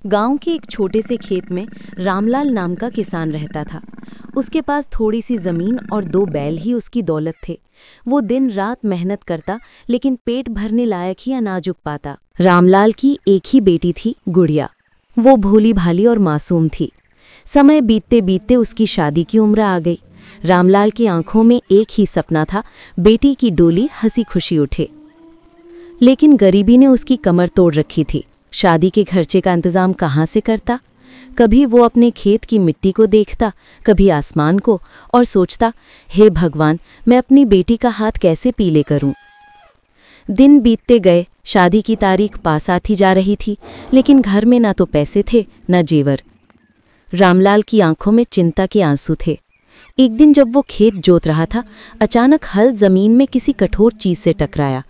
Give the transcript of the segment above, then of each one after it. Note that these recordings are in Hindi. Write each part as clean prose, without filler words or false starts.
गांव के एक छोटे से खेत में रामलाल नाम का किसान रहता था। उसके पास थोड़ी सी जमीन और 2 बैल ही उसकी दौलत थे। वो दिन रात मेहनत करता, लेकिन पेट भरने लायक ही अनाज उग पाता। रामलाल की एक ही बेटी थी, गुड़िया। वो भोली भाली और मासूम थी। समय बीतते बीतते उसकी शादी की उम्र आ गई। रामलाल की आंखों में एक ही सपना था, बेटी की डोली हंसी खुशी उठे। लेकिन गरीबी ने उसकी कमर तोड़ रखी थी। शादी के खर्चे का इंतजाम कहाँ से करता? कभी वो अपने खेत की मिट्टी को देखता, कभी आसमान को, और सोचता, हे भगवान, मैं अपनी बेटी का हाथ कैसे पीले करूं। दिन बीतते गए, शादी की तारीख पास आती जा रही थी, लेकिन घर में ना तो पैसे थे, ना जेवर। रामलाल की आंखों में चिंता के आंसू थे। एक दिन जब वो खेत जोत रहा था, अचानक हल जमीन में किसी कठोर चीज से टकराया।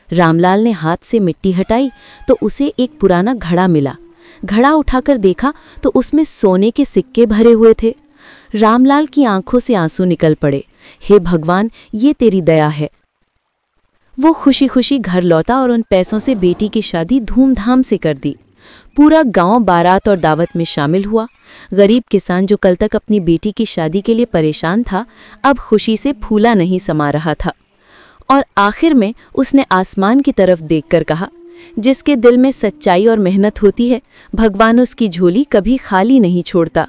रामलाल ने हाथ से मिट्टी हटाई तो उसे एक पुराना घड़ा मिला। घड़ा उठाकर देखा तो उसमें सोने के सिक्के भरे हुए थे। रामलाल की आंखों से आंसू निकल पड़े। हे भगवान, ये तेरी दया है। वो खुशी खुशी घर लौटा और उन पैसों से बेटी की शादी धूमधाम से कर दी। पूरा गांव बारात और दावत में शामिल हुआ। गरीब किसान, जो कल तक अपनी बेटी की शादी के लिए परेशान था, अब खुशी से फूला नहीं समा रहा था। और आखिर में उसने आसमान की तरफ देखकर कहा, जिसके दिल में सच्चाई और मेहनत होती है, भगवान उसकी झोली कभी खाली नहीं छोड़ता।